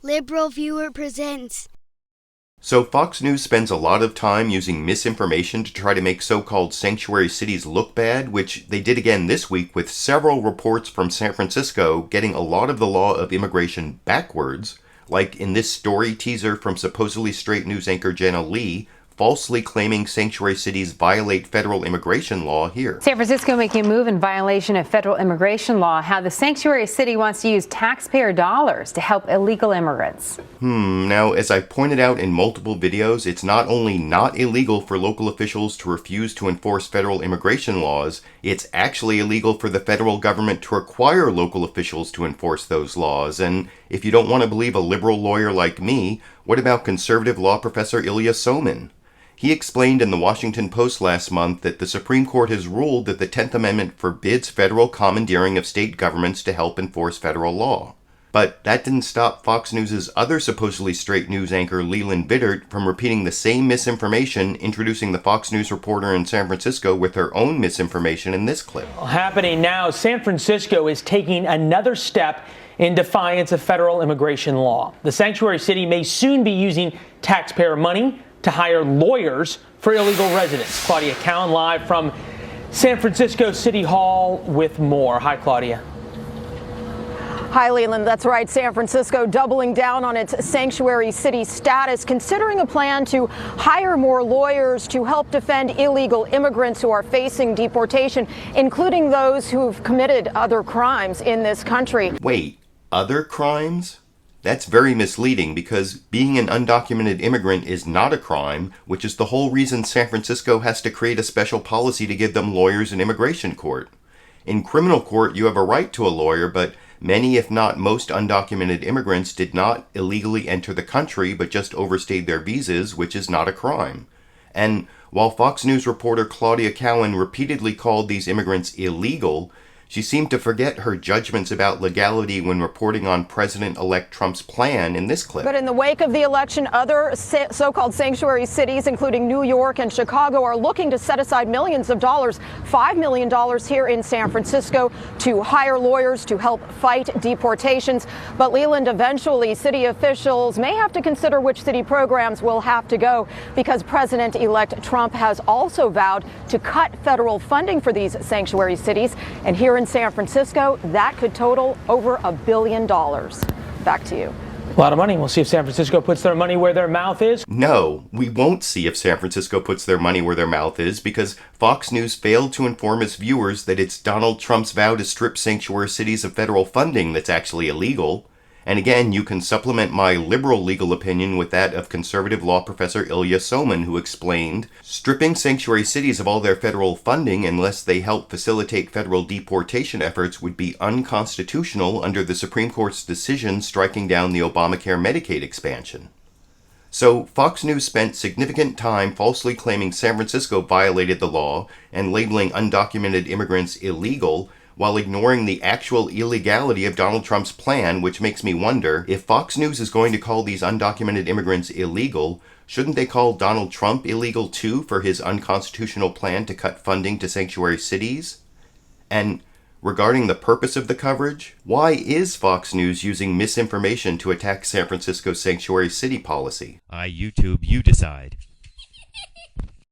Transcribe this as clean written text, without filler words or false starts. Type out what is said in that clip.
LiberalViewer presents. So Fox News spends a lot of time using misinformation to try to make so-called sanctuary cities look bad, which they did again this week with several reports from San Francisco getting a lot of the law of immigration backwards, like in this story teaser from supposedly straight news anchor Jenna Lee, falsely claiming sanctuary cities violate federal immigration law here. San Francisco making a move in violation of federal immigration law, how the sanctuary city wants to use taxpayer dollars to help illegal immigrants. Now, as I've pointed out in multiple videos, it's not only not illegal for local officials to refuse to enforce federal immigration laws, it's actually illegal for the federal government to require local officials to enforce those laws. And if you don't want to believe a liberal lawyer like me, what about conservative law professor Ilya Somin? He explained in the Washington Post last month that the Supreme Court has ruled that the 10th Amendment forbids federal commandeering of state governments to help enforce federal law. But that didn't stop Fox News' other supposedly straight news anchor Leland Biddert from repeating the same misinformation, introducing the Fox News reporter in San Francisco with her own misinformation in this clip. Happening now, San Francisco is taking another step in defiance of federal immigration law. The sanctuary city may soon be using taxpayer money to hire lawyers for illegal residents. Claudia Cowan live from San Francisco City Hall with more. Hi, Claudia. Hi, Leland. That's right. San Francisco doubling down on its sanctuary city status, considering a plan to hire more lawyers to help defend illegal immigrants who are facing deportation, including those who've committed other crimes in this country. Wait, other crimes? That's very misleading because being an undocumented immigrant is not a crime, which is the whole reason San Francisco has to create a special policy to give them lawyers in immigration court. In criminal court, you have a right to a lawyer, but many, if not most, undocumented immigrants did not illegally enter the country, but just overstayed their visas, which is not a crime. And while Fox News reporter Claudia Cowan repeatedly called these immigrants illegal, she seemed to forget her judgments about legality when reporting on President-elect Trump's plan in this clip. But in the wake of the election, other so-called sanctuary cities, including New York and Chicago, are looking to set aside millions of dollars, $5 million here in San Francisco, to hire lawyers to help fight deportations. But Leland, eventually city officials may have to consider which city programs will have to go, because President-elect Trump has also vowed to cut federal funding for these sanctuary cities. And here in San Francisco, that could total over $1 billion. Back to you. A lot of money. We'll see if San Francisco puts their money where their mouth is. No, we won't see if San Francisco puts their money where their mouth is because Fox News failed to inform its viewers that it's Donald Trump's vow to strip sanctuary cities of federal funding that's actually illegal. And again, you can supplement my liberal legal opinion with that of conservative law professor Ilya Somin, who explained, stripping sanctuary cities of all their federal funding unless they help facilitate federal deportation efforts would be unconstitutional under the Supreme Court's decision striking down the Obamacare Medicaid expansion. So Fox News spent significant time falsely claiming San Francisco violated the law and labeling undocumented immigrants illegal, while ignoring the actual illegality of Donald Trump's plan, which makes me wonder, if Fox News is going to call these undocumented immigrants illegal, shouldn't they call Donald Trump illegal too for his unconstitutional plan to cut funding to sanctuary cities? And regarding the purpose of the coverage, why is Fox News using misinformation to attack San Francisco's sanctuary city policy? YouTube, you decide.